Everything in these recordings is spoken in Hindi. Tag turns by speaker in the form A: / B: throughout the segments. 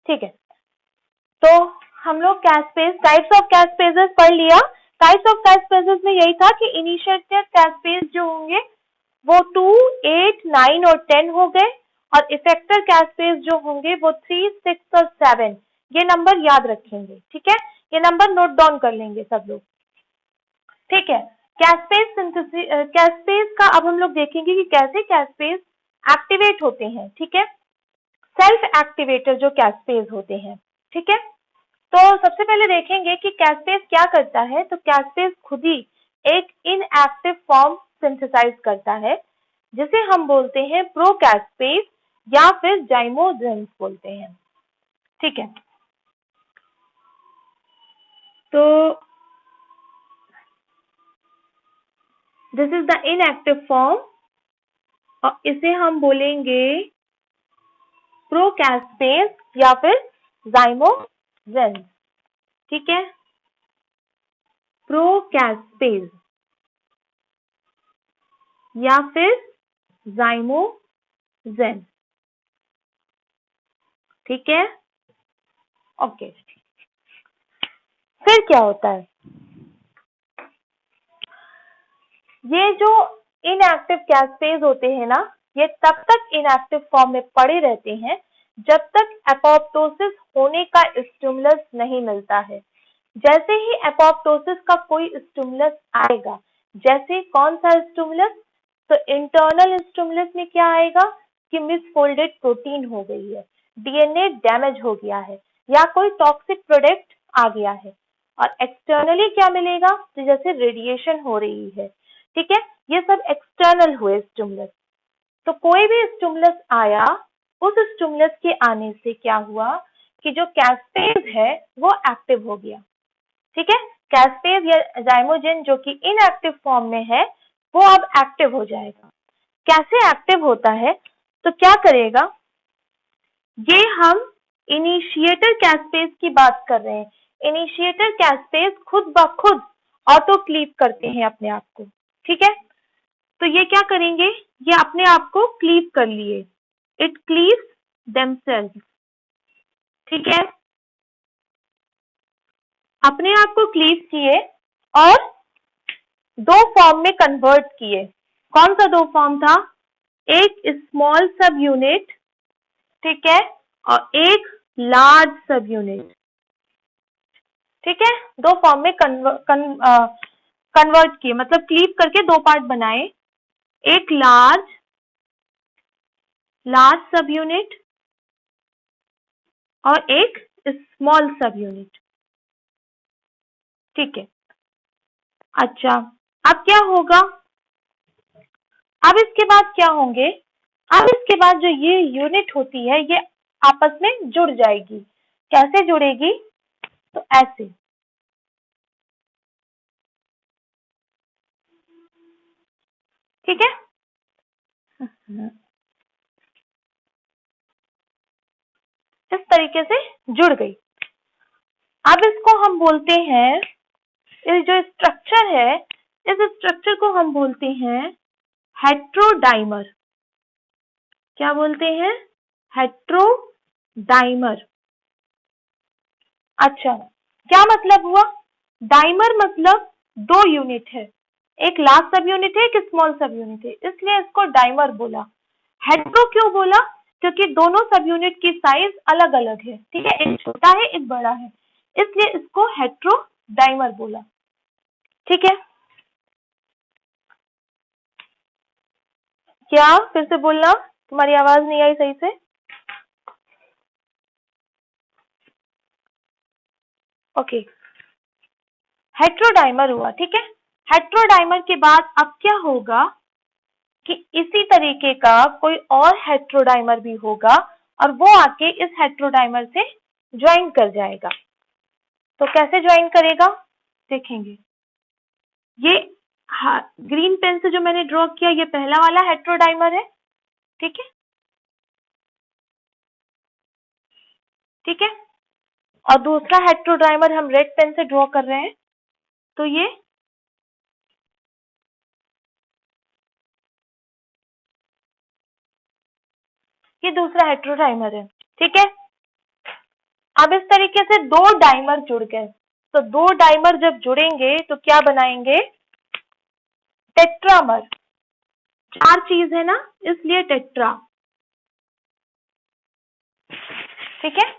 A: ठीक है, तो हम लोग कैस्पेज, टाइप्स ऑफ कैस्पेजेस पढ़ लिया। टाइप्स ऑफ कैस्पेजेस में यही था कि इनिशिएटेड कैस्पेज जो होंगे वो 2, 8, 9 और 10 हो गए, और इफेक्टर कैस्पेज जो होंगे वो 3, 6 और 7। ये नंबर याद रखेंगे, ठीक है, ये नंबर नोट डाउन कर लेंगे सब लोग, ठीक है। कैस्पेज सिंथेसिस, कैस्पेज का अब हम लोग देखेंगे कि कैसे कैस्पेज एक्टिवेट होते हैं, ठीक है, सेल्फ एक्टिवेटर जो कैस्पेज होते हैं, ठीक है। तो सबसे पहले देखेंगे कि कैस्पेज क्या करता है। तो कैस्पेज खुद ही एक इनएक्टिव फॉर्म सिंथेसाइज करता है, जिसे हम बोलते हैं प्रोकैस्पेज या फिर जाइमोजेंस बोलते हैं, ठीक है। तो this is the inactive form, और इसे हम बोलेंगे प्रोकैस्पेज या फिर जाइमोजेंस, ठीक है, प्रोकैस्पेज या फिर जाइमोजेंस, ठीक है, ओके। फिर क्या होता है, ये जो इनएक्टिव कैस्पेज होते हैं ना, ये तब तक इनएक्टिव फॉर्म में पड़े रहते हैं जब तक एपोप्टोसिस होने का स्टिमुलस नहीं मिलता है। जैसे ही एपोप्टोसिस का कोई स्टिमुलस आएगा, जैसे कौन सा स्टिमुलस, तो इंटरनल स्टिमुलस में क्या आएगा कि मिसफोल्डेड प्रोटीन हो गई है, डीएनए डैमेज हो गया है, या कोई टॉक्सिक प्रोडक्ट आ गया है, और एक्सटर्नली क्या मिलेगा, तो जैसे रेडिएशन हो रही है, ठीक है, ये सब एक्सटर्नल हुए स्टिमुलस। तो कोई भी स्टिमुलस आया, उस स्टिमुलस के आने से क्या हुआ कि जो कैस्पेज है वो एक्टिव हो गया, ठीक है। कैस्पेज या जाइमोजेन जो कि इनएक्टिव फॉर्म में है वो अब एक्टिव हो जाएगा। कैसे एक्टिव होता है, तो क्या करेगा, ये हम इनिशिएटर कैस्पेज की बात कर रहे हैं। इनिशिएटर कैस्पेज खुद ब खुद ऑटो क्लीव करते हैं अपने आप को, ठीक है। तो ये क्या करेंगे, ये अपने आप को क्लीव कर लिए, इट क्लीव्स देमसेल्व्स, ठीक है, अपने आप को क्लीव किए और दो फॉर्म में कन्वर्ट किए। कौन सा दो फॉर्म था, एक स्मॉल सब यूनिट, ठीक है, और एक लार्ज सब यूनिट, ठीक है, दो फॉर्म में कन्वर्ट किए, मतलब क्लीव करके दो पार्ट बनाए, एक लार्ज सब यूनिट और एक स्मॉल सब यूनिट, ठीक है। अच्छा, अब क्या होगा, अब इसके बाद क्या होंगे, अब इसके बाद जो ये यूनिट होती है ये आपस में जुड़ जाएगी। कैसे जुड़ेगी, तो ऐसे, ठीक है, इस तरीके से जुड़ गई। अब इसको हम बोलते हैं, इस जो स्ट्रक्चर है, इस स्ट्रक्चर को हम बोलते हैं हेट्रोडाइमर। क्या बोलते हैं, हेट्रोडाइमर। अच्छा, क्या मतलब हुआ, डाइमर मतलब दो यूनिट है, एक लार्ज सब यूनिट है, एक स्मॉल सब यूनिट है, इसलिए इसको डाइमर बोला। हेट्रो क्यों बोला, क्योंकि दोनों सब यूनिट की साइज अलग अलग है, ठीक है, एक छोटा है एक बड़ा है, इसलिए इसको हेट्रोडाइमर बोला, ठीक है। क्या, फिर से बोलना, तुम्हारी आवाज नहीं आई सही से। ओके, हेट्रोडाइमर हुआ, ठीक है। हेट्रोडाइमर के बाद अब क्या होगा कि इसी तरीके का कोई और हेट्रोडाइमर भी होगा और वो आके इस हेट्रोडाइमर से ज्वाइन कर जाएगा। तो कैसे ज्वाइन करेगा, देखेंगे। ये ग्रीन पेन से जो मैंने ड्रॉ किया ये पहला वाला हेट्रोडाइमर है, ठीक है, ठीक है, और दूसरा हेट्रोडाइमर हम रेड पेन से ड्रॉ कर रहे हैं, तो ये दूसरा हेट्रोडाइमर है, ठीक है। अब इस तरीके से दो डाइमर जुड़ गए, तो दो डाइमर जब जुड़ेंगे तो क्या बनाएंगे? टेट्रामर। चार चीज है ना, इसलिए टेट्रा। ठीक है,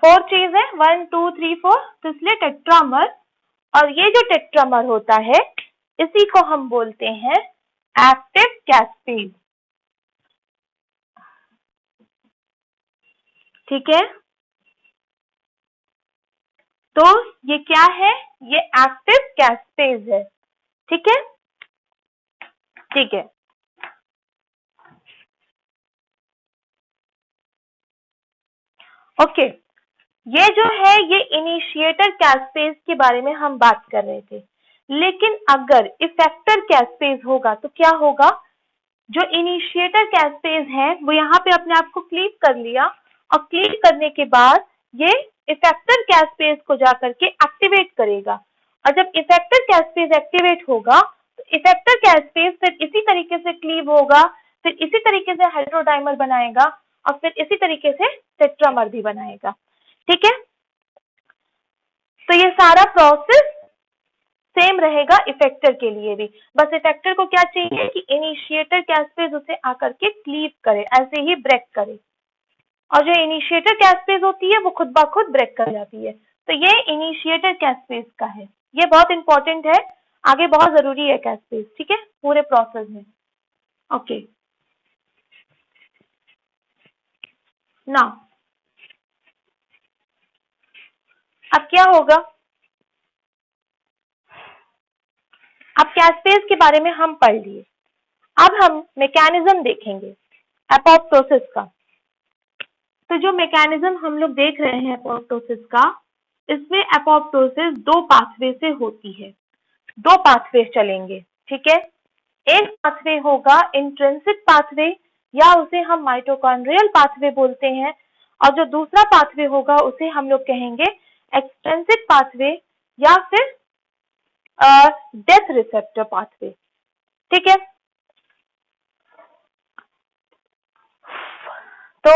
A: फोर चीज है, 1 2 3 4, तो इसलिए टेट्रामर। और ये जो टेट्रामर होता है इसी को हम बोलते हैं एक्टिव कैस्पेज। ठीक है, तो ये क्या है? ये एक्टिव कैस्पेज है। ठीक है, ठीक है। ओके, ये जो है ये इनिशिएटर कैस्पेज के बारे में हम बात कर रहे थे, लेकिन अगर इफेक्टर कैस्पेज होगा तो क्या होगा? जो इनिशिएटर कैस्पेज है वो यहाँ पे अपने आप को क्लीव कर लिया, और क्लीव करने के बाद ये इफेक्टर कैस्पेज को जाकर के एक्टिवेट करेगा, और जब इफेक्टर कैस्पेज एक्टिवेट होगा तो इफेक्टर कैस्पेज फिर इसी तरीके से क्लीव होगा, फिर इसी तरीके से हाइड्रोडाइमर बनाएगा, और फिर इसी तरीके से टेट्रामर भी बनाएगा। ठीक है, तो ये सारा प्रोसेस सेम रहेगा इफेक्टर के लिए भी, बस इफेक्टर को क्या चाहिए कि इनिशिएटर कैस्पेज उसे आकर के क्लीव करे, ऐसे ही ब्रेक करे, और जो इनिशिएटर कैस्पेज होती है वो खुद ब खुद ब्रेक कर जाती है। तो ये इनिशिएटर कैस्पेज का है, ये बहुत इंपॉर्टेंट है, आगे बहुत जरूरी है कैस्पेज। ठीक है, पूरे प्रोसेस में। ओके, नाउ अब क्या होगा? अब कैस्पेज के बारे में हम पढ़ लिए, अब हम मैकेनिज्म देखेंगे एपोप्टोसिस का। तो जो मैकेनिज्म हम लोग देख रहे हैं एपोप्टोसिस का, इसमें एपोप्टोसिस दो पाथवे से होती है, दो पाथवे चलेंगे। ठीक है, एक पाथवे होगा इंट्रिंसिक पाथवे, या उसे हम माइटोकॉन्ड्रियल पाथवे बोलते हैं, और जो दूसरा पाथवे होगा उसे हम लोग कहेंगे एक्सट्रिंसिक पाथवे, या फिर डेथ रिसेप्टर पाथवे। ठीक है, तो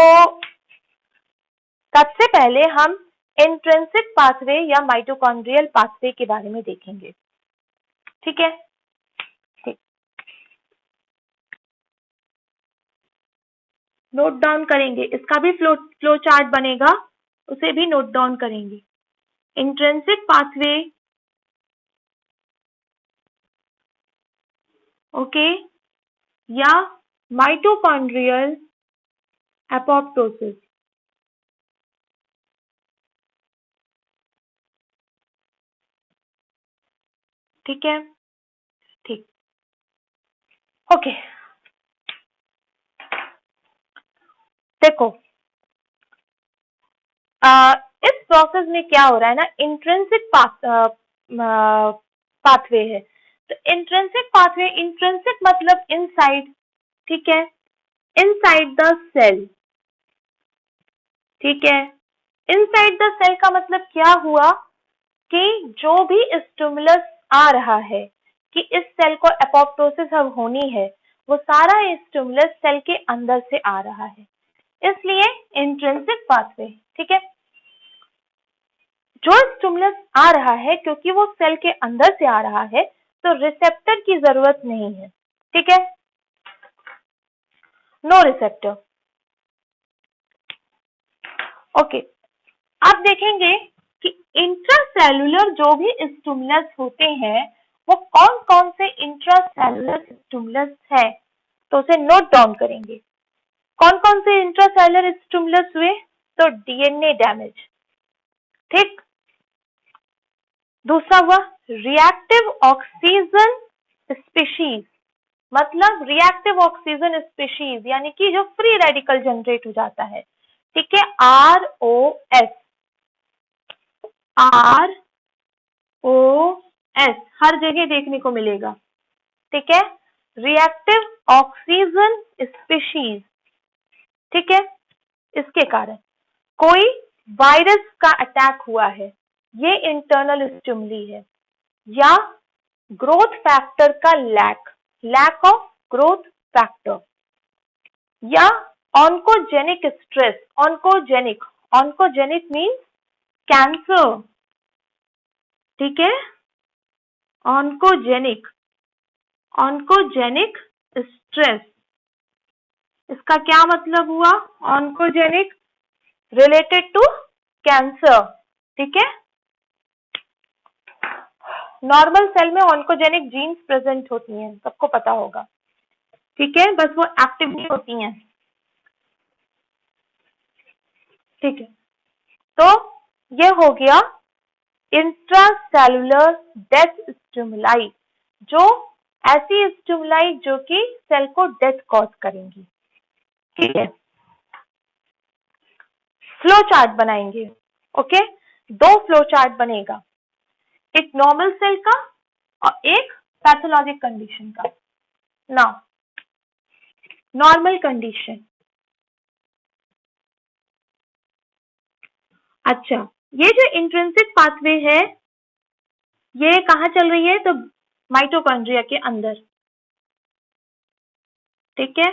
A: सबसे पहले हम इंट्रिंसिक पाथवे या माइटोकॉन्ड्रियल पाथवे के बारे में देखेंगे। ठीक है, ठीक, नोट डाउन करेंगे, इसका भी फ्लो चार्ट बनेगा, उसे भी नोट डाउन करेंगे। इंट्रिंसिक पाथवे, ओके, या माइटोकॉन्ड्रियल एपोप्टोसिस। ठीक है, ठीक, ओके। देखो, इस प्रोसेस में क्या हो रहा है ना, इंट्रिंसिक पाथवे है, तो इंट्रिंसिक पाथवे, इंट्रिंसिक मतलब इनसाइड। ठीक है, इनसाइड द सेल। ठीक है, इनसाइड द सेल का मतलब क्या हुआ कि जो भी स्टिमुलस आ रहा है कि इस सेल को एपोप्टोसिस अब होनी है, वो सारा स्टिमुलस सेल के अंदर से आ रहा है, इसलिए इंट्रिंसिक पाथवे। ठीक है, जो स्टिमुलस आ रहा है क्योंकि वो सेल के अंदर से आ रहा है तो रिसेप्टर की जरूरत नहीं है। ठीक है, नो रिसेप्टर। ओके, आप देखेंगे कि इंट्रासेलुलर जो भी स्टिमुलस होते हैं वो कौन कौन से इंट्रासेलुलर स्टिमुलस है, तो उसे नोट डाउन करेंगे। कौन कौन से इंट्रासेलुलर स्टिमुलस हुए? तो डीएनए डैमेज। ठीक, दूसरा हुआ रिएक्टिव ऑक्सीजन स्पीशीज, मतलब रिएक्टिव ऑक्सीजन स्पीशीज यानी कि जो फ्री रेडिकल जनरेट हो जाता है। ठीक है, ROS, ROS हर जगह देखने को मिलेगा। ठीक है, रिएक्टिव ऑक्सीजन स्पीशीज। ठीक है, इसके कारण कोई वायरस का अटैक हुआ है, ये इंटरनल स्टिमुली है, या ग्रोथ फैक्टर का लैक ऑफ ग्रोथ फैक्टर, या oncogenic stress, oncogenic means cancer, ठीक है। ऑन्कोजेनिक, ऑन्कोजेनिक स्ट्रेस, इसका क्या मतलब हुआ? ऑन्कोजेनिक रिलेटेड टू कैंसर, ठीक है। नॉर्मल सेल में ऑन्कोजेनिक जीन्स प्रेजेंट होती हैं, सबको पता होगा, ठीक है, बस वो एक्टिव नहीं होती हैं, ठीक है। तो ये हो गया इंट्रासेलुलर डेथ स्टिमुलाई, जो ऐसी स्टिमुलाई जो कि सेल को डेथ कॉज करेंगी, ठीक है। फ्लो चार्ट बनाएंगे, ओके। दो फ्लो चार्ट बनेगा, एक नॉर्मल सेल का और एक पैथोलॉजिक कंडीशन का। नाउ नॉर्मल कंडीशन, अच्छा, ये जो इंट्रिंसिक पाथवे है ये कहाँ चल रही है? तो माइटोकॉन्ड्रिया के अंदर, ठीक है,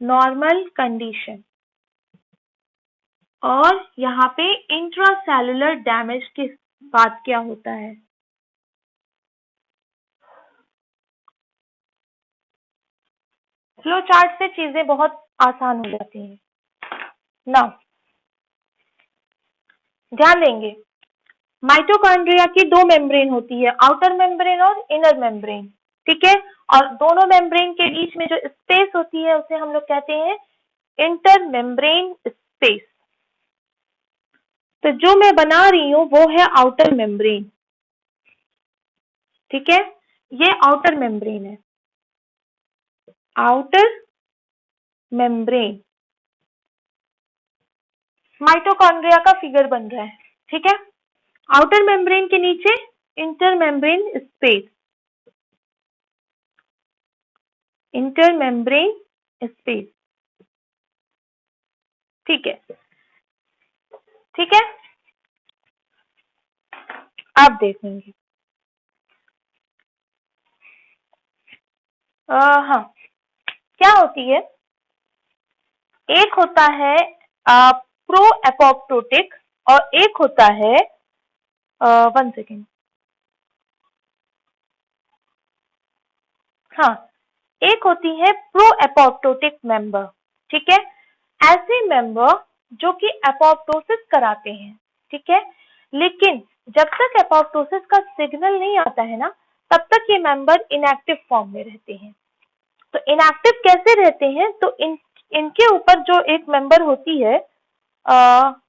A: नॉर्मल कंडीशन। और यहाँ पे इंट्रासेलुलर डैमेज की बात क्या होता है? फ्लो चार्ट से चीजें बहुत आसान हो जाती हैं। नाउ ध्यान देंगे, माइटोकॉन्ड्रिया की दो मेम्ब्रेन होती है, आउटर मेम्ब्रेन और इनर मेम्ब्रेन, ठीक है। और दोनों मेम्ब्रेन के बीच में जो स्पेस होती है उसे हम लोग कहते हैं इंटर मेम्ब्रेन स्पेस। तो जो मैं बना रही हूं वो है आउटर मेम्ब्रेन, ठीक है, ये आउटर मेम्ब्रेन है, आउटर मेम्ब्रेन। माइटोकॉन्ड्रिया का फिगर बन रहा है, ठीक है। आउटर मेम्ब्रेन के नीचे inter membrane space, inter membrane space, ठीक है, ठीक है। आप देखेंगे, हाँ, क्या होती है, एक होता है प्रो एपोप्टोटिक और एक होता है 1 सेकेंड, हाँ, एक होती है प्रो एपोप्टोटिक मेंबर, ठीक है। ऐसे मेंबर जो कि एपोप्टोसिस कराते हैं, ठीक है, लेकिन जब तक एपोप्टोसिस का सिग्नल नहीं आता है ना, तब तक ये मेंबर इनएक्टिव फॉर्म में रहते हैं। तो इनएक्टिव कैसे रहते हैं? तो इनके ऊपर जो एक मेंबर होती है, हाँ,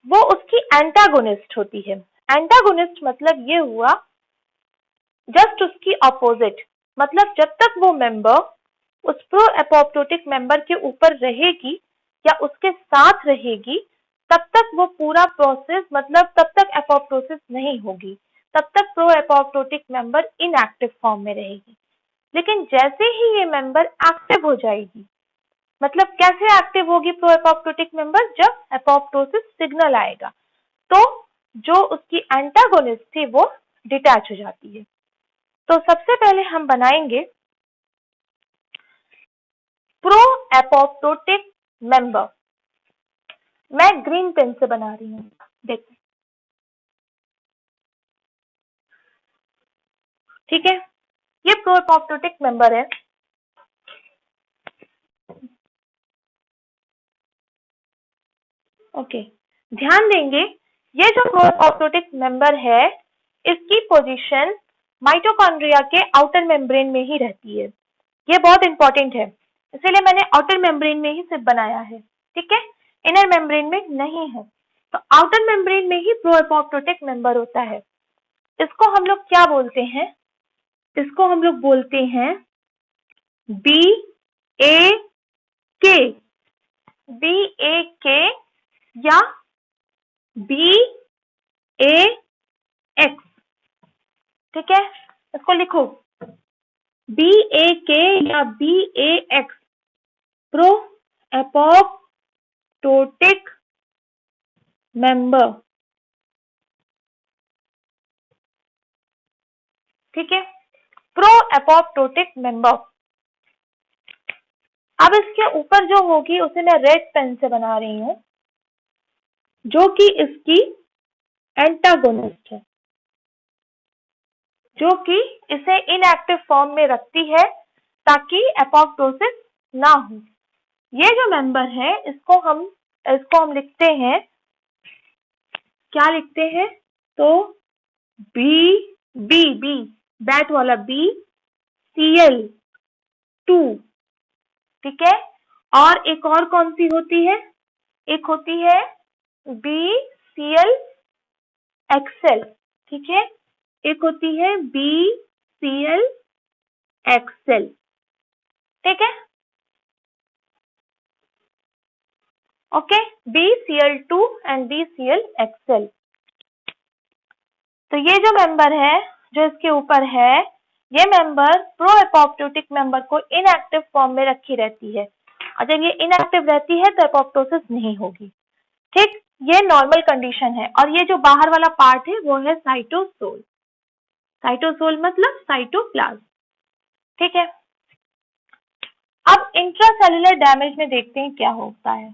A: वो उसकी एंटागोनिस्ट होती है। एंटागोनिस्ट मतलब ये हुआ जस्ट उसकी अपोजिट, मतलब जब तक वो मेंबर उस प्रो एपोप्टोटिक मेंबर के ऊपर रहेगी या उसके साथ रहेगी, तब तक वो पूरा प्रोसेस, मतलब तब तक एपोप्टोसिस नहीं होगी, तब तक pro apoptotic member inactive form में रहेगी। लेकिन जैसे ही ये मेंबर एक्टिव हो जाएगी, मतलब कैसे एक्टिव होगी प्रो एपोप्टोटिक मेंबर? जब एपोप्टोसिस सिग्नल आएगा, तो जो उसकी एंटागोनिस्ट थी वो डिटैच हो जाती है। तो सबसे पहले हम बनाएंगे प्रो एपोप्टोटिक मेंबर। मैं ग्रीन पेन से बना रही हूँ, देखो, ठीक है, ये प्रो एपोप्टोटिक मेंबर है। ओके, ध्यान देंगे, ये जो प्रो एपोप्टोटिक मेंबर है इसकी पोजीशन माइटोकॉन्ड्रिया के आउटर मेम्ब्रेन में ही रहती है। ये बहुत इंपॉर्टेंट है, इसीलिए मैंने आउटर मेम्ब्रेन में ही सिर्फ बनाया है, ठीक है, इनर मेम्ब्रेन में नहीं है। तो आउटर मेम्ब्रेन में ही प्रो एपोप्टोटिक मेंबर होता है। इसको हम लोग क्या बोलते हैं? इसको हम लोग बोलते हैं बी ए के, बी ए के या बी ए एक्स, ठीक है, इसको लिखो बी ए के या बी ए एक्स, प्रो एपोप्टोटिक मेंबर, ठीक है, प्रो एपोप्टोटिक मेंबर। अब इसके ऊपर जो होगी उसे मैं रेड पेन से बना रही हूँ, जो कि इसकी एंटागोनिस्ट है, जो कि इसे इनएक्टिव फॉर्म में रखती है ताकि एपोप्टोसिस ना हो। ये जो मेंबर है इसको हम लिखते हैं, क्या लिखते हैं? तो बी बैट वाला बी Cl2, ठीक है। और एक और कौन सी होती है? एक होती है BClXl, ठीक है। एक होती है BClXl, ठीक है। Okay, BCl2 and BClXl। तो ये जो मेंबर है, जो इसके ऊपर है, ये मेंबर प्रो एपोप्टोटिक मेंबर को इनएक्टिव फॉर्म में रखी रहती है, और जब ये इनएक्टिव रहती है तो एपोप्टोसिस नहीं होगी, ठीक। ये नॉर्मल कंडीशन है। और ये जो बाहर वाला पार्ट है वो है साइटोसोल। साइटोसोल मतलब साइटोप्लाज्म, ठीक है। अब इंट्रासेल्युलर डैमेज में देखते हैं क्या होता है।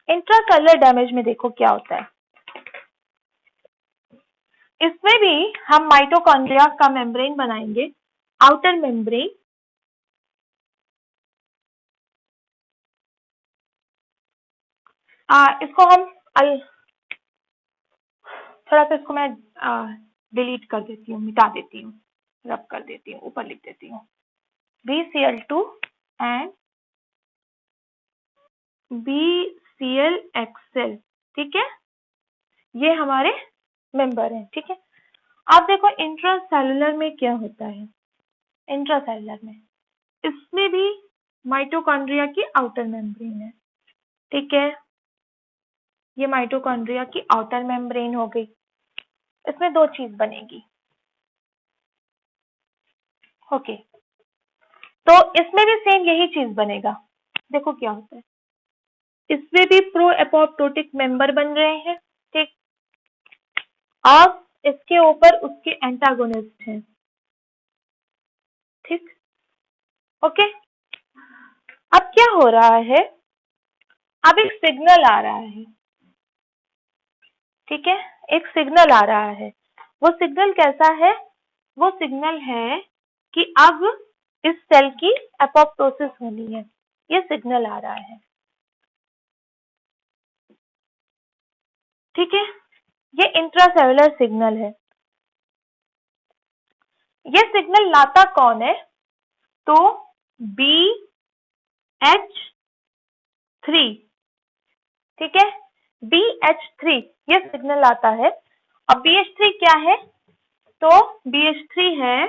A: इंट्रासेल्युलर डैमेज में देखो क्या होता है। इसमें भी हम माइटोकॉन्ड्रिया का मेम्ब्रेन बनाएंगे, आउटर मेम्ब्रेन। इसको हम थोड़ा सा इसको मैं डिलीट कर देती हूँ, मिटा देती हूँ, रब कर देती हूँ, ऊपर लिख देती हूँ BCl2 एंड BClXl, ठीक है। ये हमारे मेंबर हैं, ठीक है। अब देखो इंट्रासेल्युलर में क्या होता है। इंट्रासेल्युलर में इसमें भी माइटोकॉन्ड्रिया की आउटर मेम्ब्रेन है, ठीक है। ये माइटोकॉन्ड्रिया की आउटर मेम्ब्रेन हो गई। इसमें दो चीज बनेगी, ओके। तो इसमें भी सेम यही चीज बनेगा। देखो क्या होता है, इसमें भी प्रो एपोप्टोटिक मेंबर बन रहे हैं, ठीक। अब इसके ऊपर उसके एंटागोनिस्ट हैं, ठीक, ओके। अब क्या हो रहा है, अब एक सिग्नल आ रहा है, ठीक है। एक सिग्नल आ रहा है। वो सिग्नल कैसा है? वो सिग्नल है कि अब इस सेल की एपोप्टोसिस होनी है, ये सिग्नल आ रहा है, ठीक है। ये इंट्रासेल्युलर सिग्नल है। ये सिग्नल लाता कौन है? तो BH3, ठीक है। BH3 ये सिग्नल आता है। अब BH3 क्या है? तो BH3 है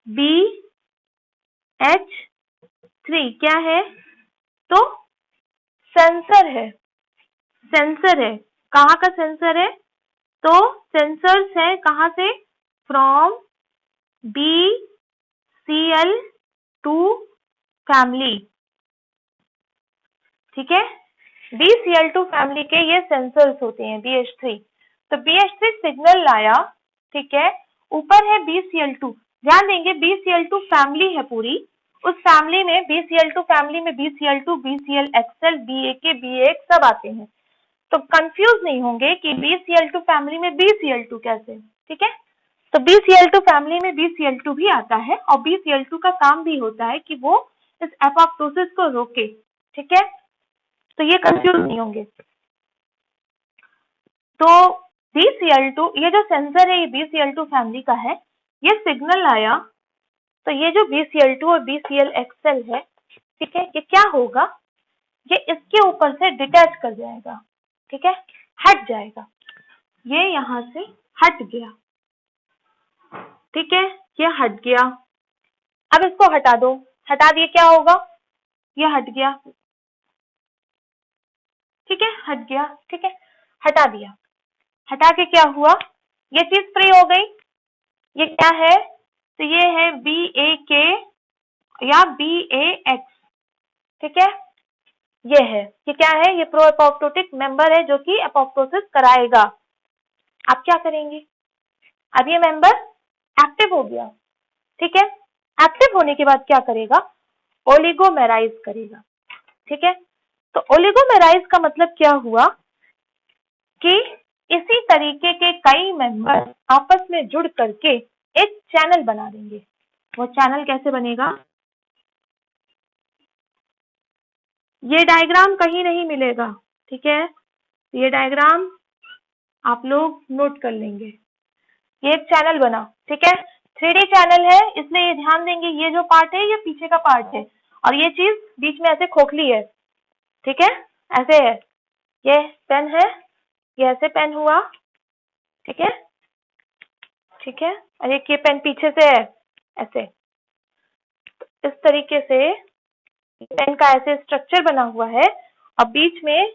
A: BH3 क्या है? तो सेंसर है, सेंसर है। कहाँ का सेंसर है? तो सेंसर्स है कहाँ से? फ्रॉम BCl2 फैमिली, ठीक है। BCl2 फैमिली के ये सेंसर्स होते हैं BH3। तो BH3 सिग्नल लाया, ठीक है। ऊपर है BCl2, ध्यान देंगे BCl2 फैमिली है पूरी। उस फैमिली में BCl2 फैमिली में BCl2, BClXl, BAK, BAX सब आते हैं। तो कंफ्यूज नहीं होंगे कि BCl2 फैमिली में BCl2 कैसे, ठीक है। तो BCl2 फैमिली में BCl2 भी आता है, और BCl2 का काम भी होता है कि वो इस एपोप्टोसिस को रोके, ठीक है। तो ये कंफ्यूज नहीं होंगे। तो BCl2 ये जो सेंसर है ये BCl2 फैमिली का है। ये सिग्नल आया, तो ये जो BCl2 और BClXl है, ठीक है, ये क्या होगा? ये इसके ऊपर से डिटैच कर जाएगा, ठीक है, हट जाएगा। ये यहां से हट गया, ठीक है, ये हट गया। अब इसको हटा दो, हटा दिए क्या होगा? ये हट गया, ठीक है, हट गया, ठीक है, हटा दिया। हटा के क्या हुआ? ये चीज फ्री हो गई। ये क्या है? तो ये है BAK या BAX, ठीक है। ये है, ये क्या है? ये प्रो एपोप्टोटिक मेंबर है जो कि एपोप्टोसिस कराएगा। आप क्या करेंगे? अब ये मेंबर एक्टिव हो गया, ठीक है। एक्टिव होने के बाद क्या करेगा? ओलिगोमेराइज करेगा, ठीक है। तो ओलिगोमेराइज का मतलब क्या हुआ कि इसी तरीके के कई मेंबर आपस में जुड़ करके एक चैनल बना देंगे। वो चैनल कैसे बनेगा? ये डायग्राम कहीं नहीं मिलेगा, ठीक है? ये डायग्राम आप लोग नोट कर लेंगे। ये एक चैनल बना, ठीक है? 3D चैनल है, इसलिए ये ध्यान देंगे ये जो पार्ट है ये पीछे का पार्ट है और ये चीज बीच में ऐसे खोखली है, ठीक है? ऐसे है, ये पेन है, ये ऐसे पेन हुआ, ठीक है? ठीक है, और एक ये पेन पीछे से है ऐसे। इस तरीके से पेन का ऐसे स्ट्रक्चर बना हुआ है और बीच में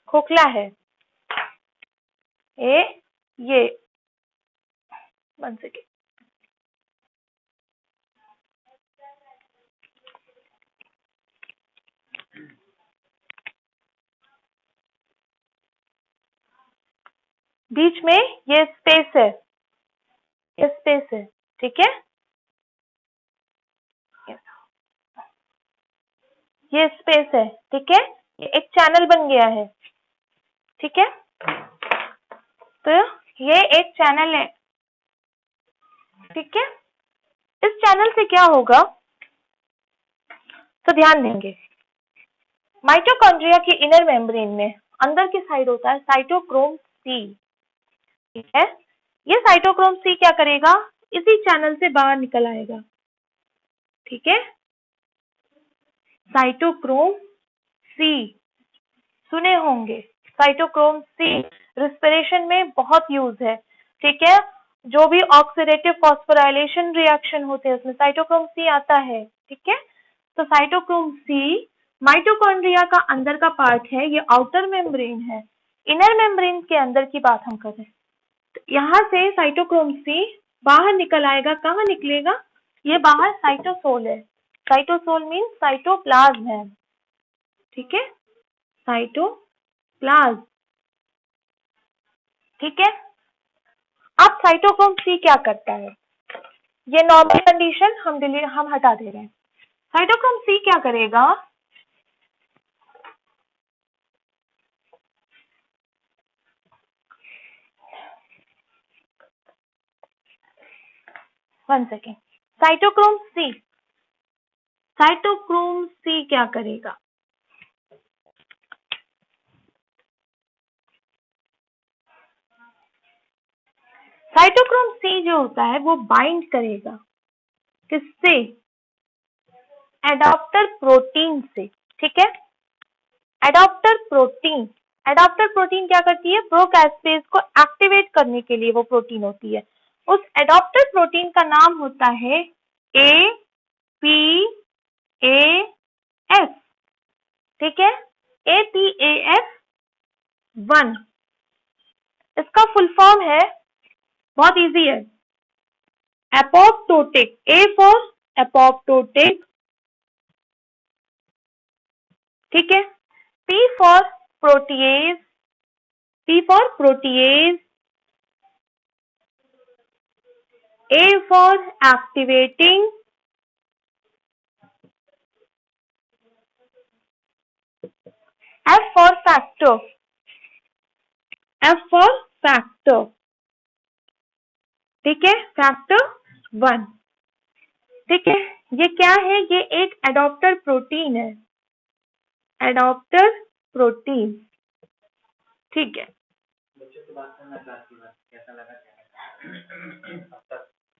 A: खोखला है। ये 1 सेकेंड, बीच में ये स्पेस है, ये स्पेस है, ठीक है? ये स्पेस है, ठीक है? ये एक चैनल बन गया है, ठीक है? तो ये एक चैनल है, ठीक है? इस चैनल से क्या होगा तो ध्यान देंगे। माइटोकॉन्ड्रिया की इनर मेम्ब्रेन में अंदर की साइड होता है साइटोक्रोम सी, ठीक है? ये साइटोक्रोम सी क्या करेगा? इसी चैनल से बाहर निकल आएगा, ठीक है? साइटोक्रोम सी सुने होंगे, साइटोक्रोम सी रेस्पिरेशन में बहुत यूज है, ठीक है? जो भी ऑक्सीडेटिव फॉस्फोराइलेशन रिएक्शन होते हैं उसमें साइटोक्रोम सी आता है, ठीक है? तो साइटोक्रोम सी माइटोकॉन्ड्रिया का अंदर का पार्ट है, ये आउटर मेम्ब्रेन है। इनर मेम्ब्रेन के अंदर की बात हम कर रहे हैं। तो यहाँ से साइटोक्रोम सी बाहर निकल आएगा, कहाँ निकलेगा? ये बाहर साइटोसोल है, साइटोसोल मीन्स साइटोप्लाज्म है, ठीक है? साइटोप्लाज्म, ठीक है? अब साइटोक्रोम सी क्या करता है? ये नॉर्मल कंडीशन हम हटा दे रहे हैं। साइटोक्रोम सी क्या करेगा? वन सेकेंड, साइटोक्रोम सी क्या करेगा? साइटोक्रोम सी जो होता है वो बाइंड करेगा किससे? एडाप्टर प्रोटीन से, ठीक है? एडाप्टर प्रोटीन क्या करती है? प्रोकैस्पेज को एक्टिवेट करने के लिए वो प्रोटीन होती है। उस एडाप्टर प्रोटीन का नाम होता है APAF, ठीक है? APAF1। इसका फुल फॉर्म है, बहुत इजी है, एपोप्टोटिक, A फॉर एपोप्टोटिक, ठीक है? P for protease, A for activating, F for factor, ठीक है? फैक्टर 1, ठीक है? ये क्या है? ये एक एडॉप्टर प्रोटीन है, एडॉप्टर प्रोटीन, ठीक है?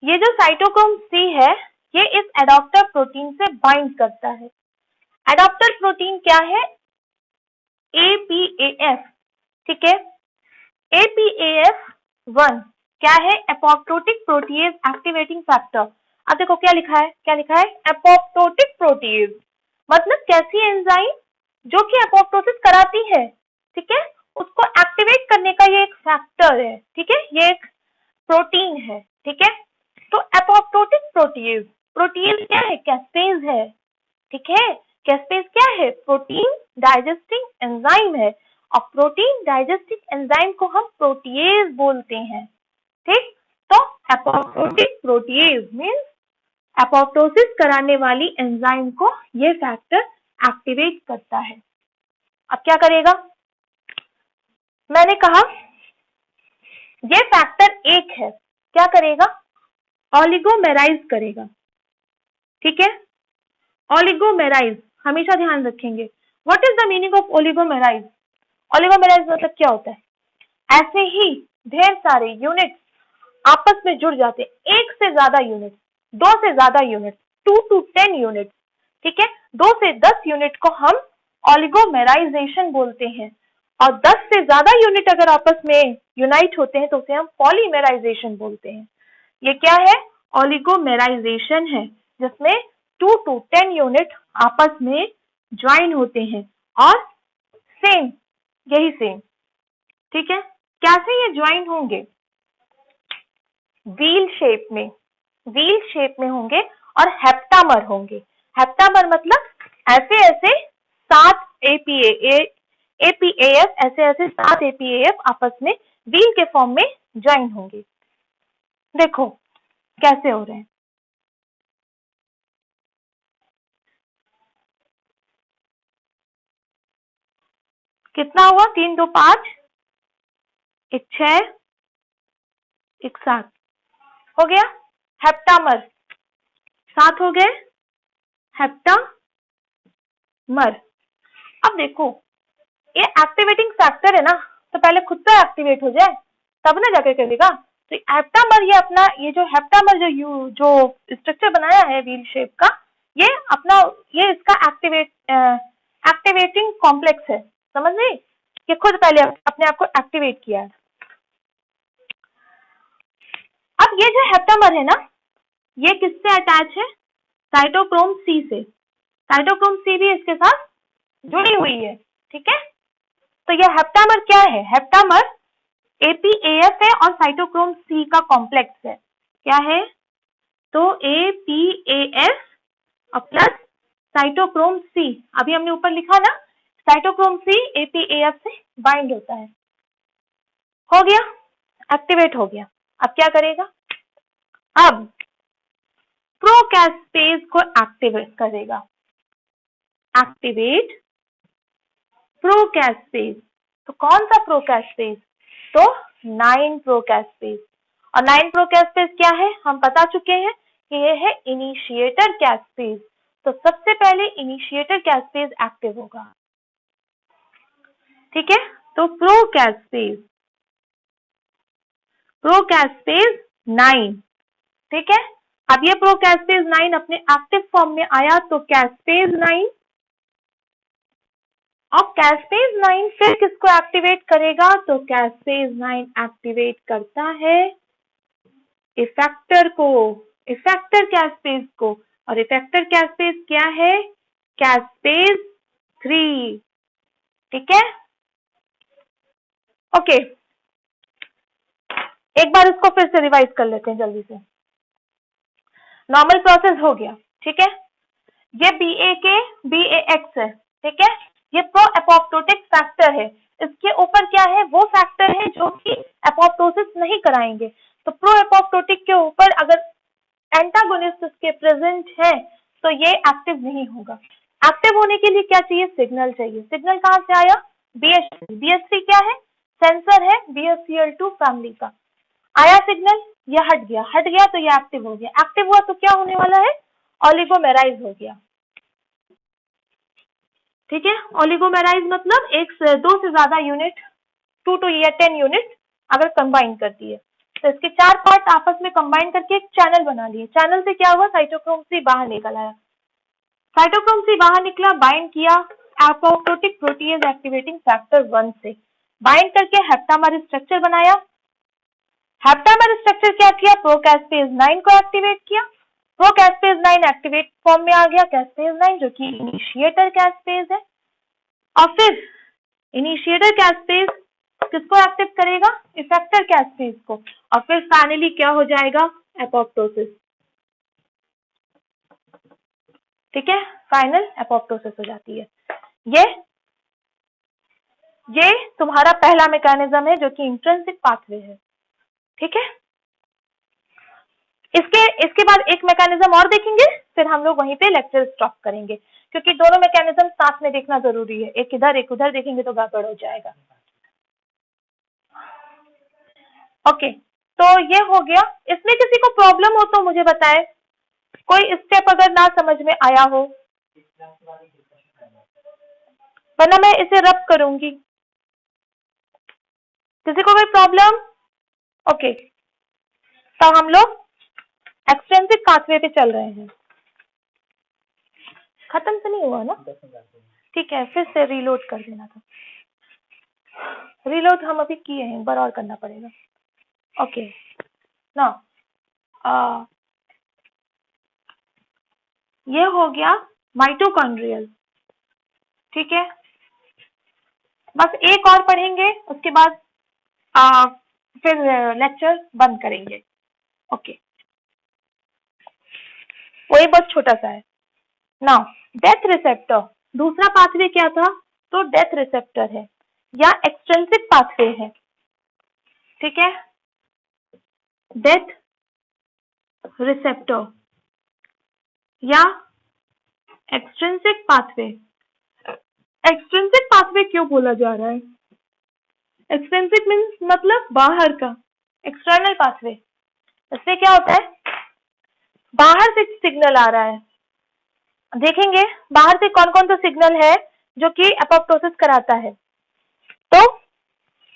A: ये जो साइटोक्रोम सी है ये इस एडॉप्टर प्रोटीन से बाइंड करता है। एडॉप्टर प्रोटीन क्या है? APAF, ठीक है? APAF1 क्या है? Apoptotic protease activating factor. अब देखो क्या लिखा है, एपोप्टोटिक प्रोटीएज मतलब कैसी एंजाइम जो कि एपोप्टोसिस कराती है, ठीक है? उसको एक्टिवेट करने का ये एक फैक्टर है, ठीक है? ये एक प्रोटीन है, ठीक है? तो एपोप्टोटिक प्रोटीएज क्या है? कैस्पेज है, ठीक है? कैस्पेज क्या है? प्रोटीन डाइजेस्टिंग एंजाइम है और प्रोटीन डाइजेस्टिंग एंजाइम को हम प्रोटीएज बोलते हैं, ठीक? तो एपोप्टोटिक प्रोटीएज मींस एपोप्टोसिस कराने वाली एंजाइम को ये फैक्टर एक्टिवेट करता है। अब क्या करेगा? मैंने कहा ये फैक्टर एक है, क्या करेगा? ऑलिगोमेराइज करेगा। ठीक है, ऑलिगोमेराइज हमेशा ध्यान रखेंगे। What is the meaning of oligomerise? Oligomerise मतलब क्या होता है? ऐसे ही ढेर सारे यूनिट्स आपस में जुड़ जाते हैं, एक से ज्यादा यूनिट, दो से ज्यादा यूनिट, 2 to 10 यूनिट। ठीक है, 2 से 10 यूनिट को हम ऑलिगोमेराइजेशन बोलते हैं, और 10 से ज्यादा यूनिट अगर आपस में यूनाइट होते हैं तो उसे हम पॉलीमेराइजेशन बोलते हैं। ये क्या है? ऑलिगोमेराइजेशन है, जिसमें 2 to 10 यूनिट आपस में ज्वाइन होते हैं और सेम, यही सेम। ठीक है, कैसे ये ज्वाइन होंगे? व्हील शेप में, व्हील शेप में होंगे और हेप्टामर होंगे। हेप्टामर मतलब ऐसे ऐसे 7 APAF, ऐसे ऐसे 7 APAF आपस में व्हील के फॉर्म में ज्वाइन होंगे। देखो कैसे हो रहे हैं। कितना हुआ? 3 2 5, 1 6, 1 7 हो गया। हेप्टामर 7 हो गए, हेप्टामर। अब देखो ये एक्टिवेटिंग फैक्टर है ना, तो पहले खुद तो एक्टिवेट हो जाए तब ना जाकर करेगा। तो हेप्टामर, ये अपना ये जो हेप्टामर जो स्ट्रक्चर बनाया है व्हील शेप का, ये अपना ये इसका एक्टिवेटिंग कॉम्प्लेक्स है, समझ गई? ये खुद पहले अपने आप को एक्टिवेट किया है। अब ये जो हेप्टामर है ना, ये किससे अटैच है? साइटोक्रोम सी से। साइटोक्रोम सी भी इसके साथ जुड़ी हुई है। ठीक है, तो ये हेप्टामर क्या है? हेप्टामर APAF है और साइटोक्रोम सी का कॉम्प्लेक्स है। क्या है? तो APAF और प्लस साइटोक्रोम सी, अभी हमने ऊपर लिखा ना, साइटोक्रोम सी APAF से बाइंड होता है। हो गया, एक्टिवेट हो गया। अब क्या करेगा? अब प्रोकैस्पेज को एक्टिवेट करेगा। एक्टिवेट प्रोकैस्पेज। तो कौन सा प्रोकैस्पेज? तो 9 प्रोकैस्पेज। और 9 प्रोकैस्पेज क्या है? हम बता चुके हैं कि ये है इनिशिएटर कैस्पेज। तो सबसे पहले इनिशिएटर कैस्पेज एक्टिव होगा। ठीक है, तो प्रोकैस्पेज 9। ठीक है, अब ये प्रोकैस्पेज 9 अपने एक्टिव फॉर्म में आया तो कैस्पेज 9, और कैस्पेज 9 फिर किसको एक्टिवेट करेगा? तो कैस्पेज 9 एक्टिवेट करता है इफेक्टर को, इफेक्टर कैस्पेज को। और इफेक्टर कैस्पेज क्या है? कैस्पेज 3। ठीक है, ओके, एक बार इसको फिर से रिवाइज कर लेते हैं जल्दी से। नॉर्मल प्रोसेस हो गया। ठीक है, ये BAX है। ठीक है, ये प्रो एपोप्टोटिक फैक्टर है। इसके ऊपर क्या है? वो फैक्टर है जो कि एपोप्टोसिस नहीं कराएंगे। तो प्रो एपोप्टोटिक के ऊपर अगर एंटागोनिस्ट इसके प्रेजेंट है तो ये एक्टिव नहीं होगा। एक्टिव होने के लिए क्या चाहिए? सिग्नल चाहिए। सिग्नल कहां से आया? BH3। BH3 क्या है? सेंसर है BSCL2 फैमिली का। आया सिग्नल, ये हट गया तो ये एक्टिव हो गया। एक्टिव हुआ तो क्या होने वाला है? ऑलिगोमेराइज हो गया। ठीक है, ऑलिगोमेराइज मतलब 2 से ज्यादा यूनिट, 2 to 10 यूनिट अगर कंबाइन करती है, तो इसके 4 पार्ट आपस में कंबाइन करके एक चैनल बना लिए। चैनल से क्या हुआ? साइटोक्रोम सी बाहर निकल आया। साइटोक्रोम सी बाहर निकला, बाइंड किया एपोप्टोटिक प्रोटीएज एक्टिवेटिंग फैक्टर 1 से, बाइंड करके हेप्टामर स्ट्रक्चर बनाया। हेप्टामर स्ट्रक्चर क्या किया? प्रोकैस्पेज 9 को एक्टिवेट किया। प्रोकैस्पेज 9 एक्टिवेट फॉर्म में आ गया कैस्पेज 9, जो कि इनिशिएटर कैस्पेज है। और फिर इनिशिएटर कैस्पेज किसको एक्टिव करेगा? इफेक्टर कैस्पेज को। और फिर फाइनली क्या हो जाएगा? एपोप्टोसिस। ठीक है, फाइनल एपोप्टोसिस हो जाती है। ये तुम्हारा पहला मैकेनिज्म है जो कि इंट्रिंसिक पाथवे है। ठीक है, इसके बाद एक मैकेनिज्म और देखेंगे फिर हम लोग वहीं पे लेक्चर स्टॉप करेंगे, क्योंकि दोनों मैकेनिज्म साथ में देखना जरूरी है, एक इधर एक उधर देखेंगे तो गड़बड़ हो जाएगा। ओके, तो ये हो गया। इसमें किसी को प्रॉब्लम हो तो मुझे बताए, कोई स्टेप अगर ना समझ में आया हो, वरना मैं इसे रब करूंगी। किसी को कोई प्रॉब्लम? ओके, तो हम लोग एक्सटेंसिव पाथवे पे चल रहे हैं। खत्म तो नहीं हुआ ना? ठीक है, फिर से रीलोड कर देना था। रीलोड हम अभी किए हैं, एक बार और करना पड़ेगा। ओके ना, ये हो गया माइटोकॉन्ड्रियल। ठीक है, बस एक और पढ़ेंगे, उसके बाद फिर लेक्चर बंद करेंगे। ओके, वही बहुत छोटा सा है ना। डेथ रिसेप्टर, दूसरा पाथवे क्या था? तो डेथ रिसेप्टर है या एक्सट्रिंसिक पाथवे है। ठीक है, डेथ रिसेप्टर या एक्सट्रिंसिक पाथवे। एक्सट्रिंसिक पाथवे क्यों बोला जा रहा है? एक्सट्रिंसिक मीन्स मतलब बाहर का, एक्सटर्नल पाथवे। इससे क्या होता है? बाहर से सिग्नल आ रहा है। देखेंगे बाहर से कौन कौन सा सिग्नल है जो कि एपोप्टोसिस कराता है। तो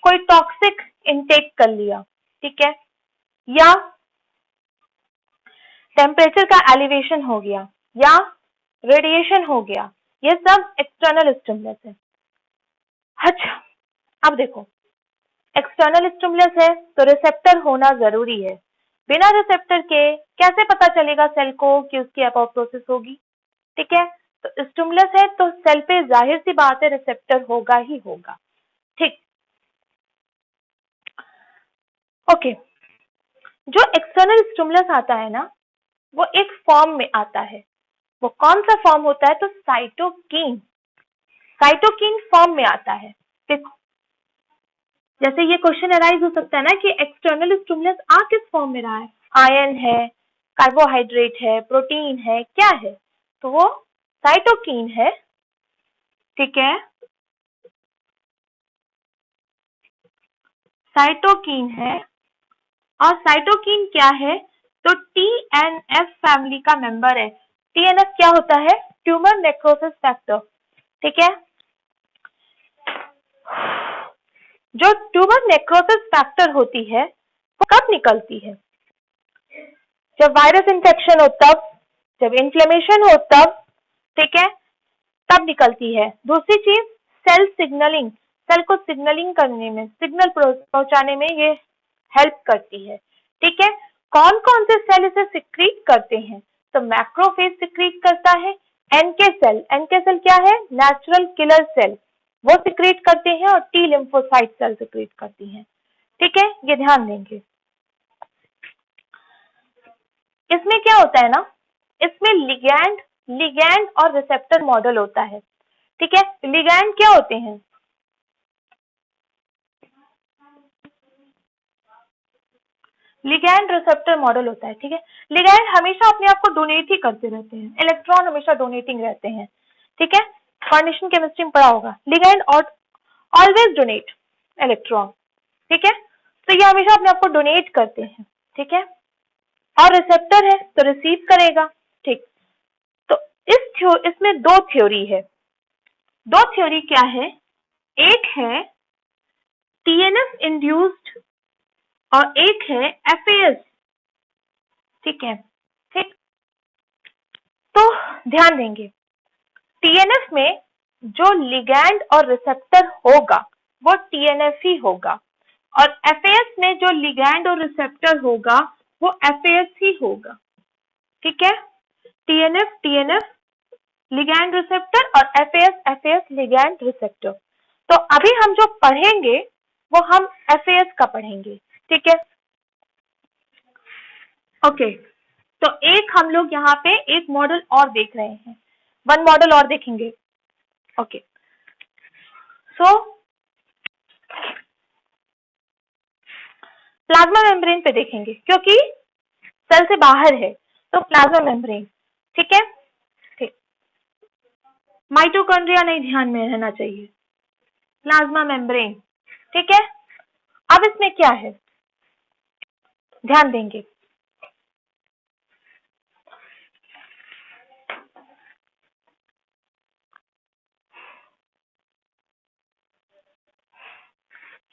A: कोई टॉक्सिक इनटेक कर लिया, ठीक है, या टेम्परेचर का एलिवेशन हो गया, या रेडिएशन हो गया, ये सब एक्सटर्नल स्टिमुलस है। अच्छा, अब देखो, एक्सटर्नल स्टिमुलस है तो रिसेप्टर होना जरूरी है। बिना रिसेप्टर के कैसे पता चलेगा सेल को कि उसकी एपोप्टोसिस होगी? ठीक है, तो स्टिमुलस है तो सेल पे जाहिर सी बात है रिसेप्टर होगा ही होगा। ठीक, ओके। जो एक्सटर्नल स्टिमुलस आता है ना, वो एक फॉर्म में आता है। वो कौन सा फॉर्म होता है? तो साइटोकिन। साइटोकिन फॉर्म में आता है। देखो, जैसे ये क्वेश्चन अराइज हो सकता है ना कि एक्सटर्नल स्टिमुलस आ किस फॉर्म में रहा है? आयन है, कार्बोहाइड्रेट है, प्रोटीन है, क्या है? तो वो साइटोकिन है। ठीक है, साइटोकिन है। और साइटोकिन क्या है? तो टीएनएफ फैमिली का मेंबर है। टीएनएफ क्या होता है? Tumour necrosis factor. ठीक है, जो ट्यूमर नेक्रोसिस फैक्टर होती है वो कब निकलती है? जब वायरस इन्फेक्शन हो तब, जब इन्फ्लेमेशन हो तब, ठीक है, तब निकलती है। दूसरी चीज, सेल सिग्नलिंग, सेल को सिग्नलिंग करने में, सिग्नल पहुंचाने में ये हेल्प करती है। ठीक है, कौन कौन से सेल इसे सिक्रीट करते हैं? तो मैक्रोफेज सिक्रीट करता है, एनके सेल, एनके सेल क्या है? नेचुरल किलर सेल, वो सिक्रीट करते हैं, और टी लिम्फोसाइट सेल सिक्रीट करती हैं। ठीक है, ये ध्यान देंगे। इसमें क्या होता है ना, इसमें लिगैंड, लिगैंड और रिसेप्टर मॉडल होता है। ठीक है, लिगैंड क्या होते हैं? लिगैंड रिसेप्टर मॉडल होता है। ठीक है, लिगैंड हमेशा अपने आप को डोनेट ही करते रहते हैं, इलेक्ट्रॉन हमेशा डोनेटिंग रहते हैं। ठीक है, फॉर्मेशन केमिस्ट्री में पढ़ा होगा, लिगैंड और ऑलवेज डोनेट इलेक्ट्रॉन। ठीक है, तो ये हमेशा अपने आप को डोनेट करते हैं। ठीक है, और रिसेप्टर है तो रिसीव करेगा। ठीक, तो इसमें दो थ्योरी है। दो थ्योरी क्या है? एक है टीएनएफ इंड्यूस्ड और एक है एफएएस। ठीक है, ठीक, तो ध्यान देंगे, टीएनएफ में जो लिगैंड और रिसेप्टर होगा वो टीएनएफ ही होगा, और एफएएस में जो लिगैंड और रिसेप्टर होगा वो एफएएस ही होगा। ठीक है, टीएनएफ टीएनएफ लिगैंड रिसेप्टर, और एफएएस एफएएस लिगैंड रिसेप्टर। तो अभी हम जो पढ़ेंगे वो हम एफएएस का पढ़ेंगे। ठीक है, ओके, तो एक हम लोग यहाँ पे एक मॉडल और देख रहे हैं, वन मॉडल और देखेंगे। ओके, सो प्लाज्मा मेम्ब्रेन पे देखेंगे, क्योंकि सेल से बाहर है तो प्लाज्मा मेम्ब्रेन। ठीक है, ठीक। माइटोकॉन्ड्रिया नहीं ध्यान में रहना चाहिए, प्लाज्मा मेम्ब्रेन, ठीक है। अब इसमें क्या है, ध्यान देंगे।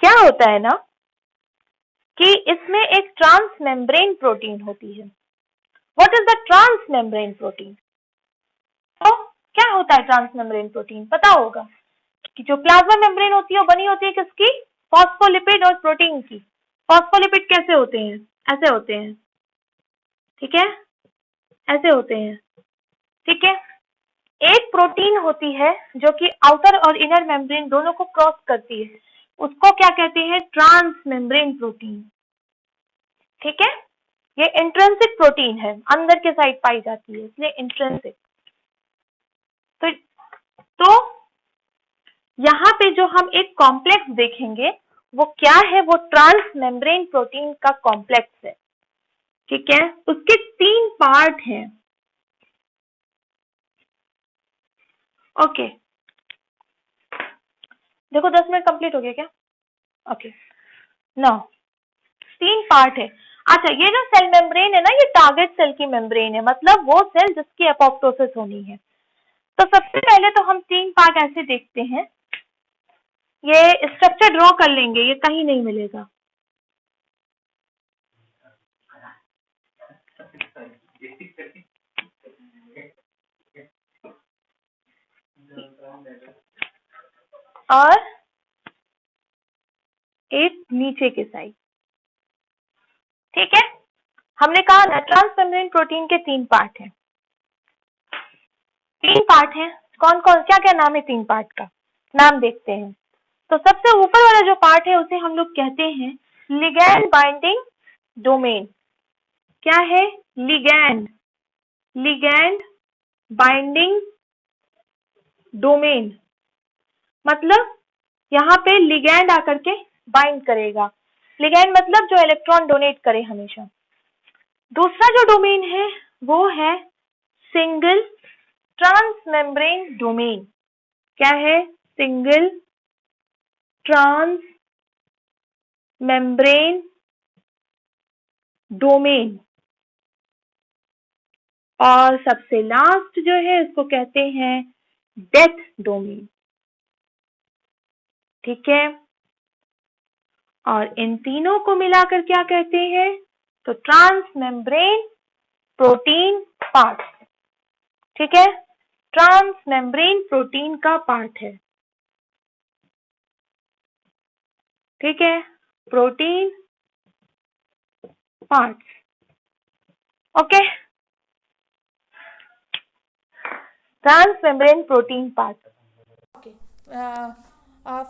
A: क्या होता है ना कि इसमें एक ट्रांस मेम्ब्रेन प्रोटीन होती है। What is the transmembrane protein? तो क्या होता है ट्रांस मेम्ब्रेन प्रोटीन? पता होगा कि जो प्लाज्मा मेम्ब्रेन होती है वो बनी होती है किसकी? फॉस्फोलिपिड और प्रोटीन की। फॉस्फोलिपिड कैसे होते हैं? ऐसे होते हैं, ठीक है, ऐसे होते हैं, ठीक है। एक प्रोटीन होती है जो कि आउटर और इनर मेम्ब्रेन दोनों को क्रॉस करती है, उसको क्या कहते हैं? ट्रांस मेम्ब्रेन प्रोटीन, ठीक है। ये इंट्रिंसिक प्रोटीन है, अंदर के साइड पाई जाती है, इसलिए इंट्रिंसिक। तो यहाँ पे जो हम एक कॉम्प्लेक्स देखेंगे वो क्या है? वो ट्रांस मेम्ब्रेन प्रोटीन का कॉम्प्लेक्स है, ठीक है। उसके 3 पार्ट हैं, ओके। देखो 10 मिनट कंप्लीट हो गया क्या? ओके, 9, 3 पार्ट है। अच्छा, ये जो सेल मेम्ब्रेन है ना, ये टारगेट सेल की मेम्ब्रेन है, मतलब वो सेल जिसकी एपोप्टोसिस होनी है। तो सबसे पहले तो हम 3 पार्ट ऐसे देखते हैं, ये स्ट्रक्चर ड्रॉ कर लेंगे, ये कहीं नहीं मिलेगा। और एक नीचे के साइड, ठीक है। हमने कहा ना ट्रांस मेम्ब्रेन प्रोटीन के 3 पार्ट हैं। 3 पार्ट हैं, कौन कौन, क्या क्या नाम है 3 पार्ट का? नाम देखते हैं। तो सबसे ऊपर वाला जो पार्ट है उसे हम लोग कहते हैं लिगैंड बाइंडिंग डोमेन। क्या है? लिगैंड, लिगैंड बाइंडिंग डोमेन, मतलब यहाँ पे लिगैंड आकर के बाइंड करेगा। लिगैंड मतलब जो इलेक्ट्रॉन डोनेट करे हमेशा। दूसरा जो डोमेन है वो है सिंगल ट्रांस मेम्ब्रेन डोमेन। क्या है? Single transmembrane domain. और सबसे लास्ट जो है उसको कहते हैं डेथ डोमेन, ठीक है। और इन तीनों को मिलाकर क्या कहते हैं? तो ट्रांस मेम्ब्रेन प्रोटीन पार्ट, ठीक है। ट्रांस मेम्ब्रेन प्रोटीन का पार्ट है, ठीक है, protein part, okay. Transmembrane protein part,
B: okay.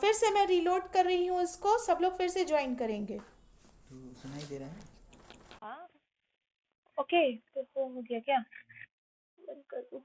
B: फिर से मैं रीलोड कर रही हूँ इसको, सब लोग फिर से ज्वाइन करेंगे।
C: तो सुनाई दे रहा है?
A: हाँ, ओके। तो हो गया क्या? बंद कर दो।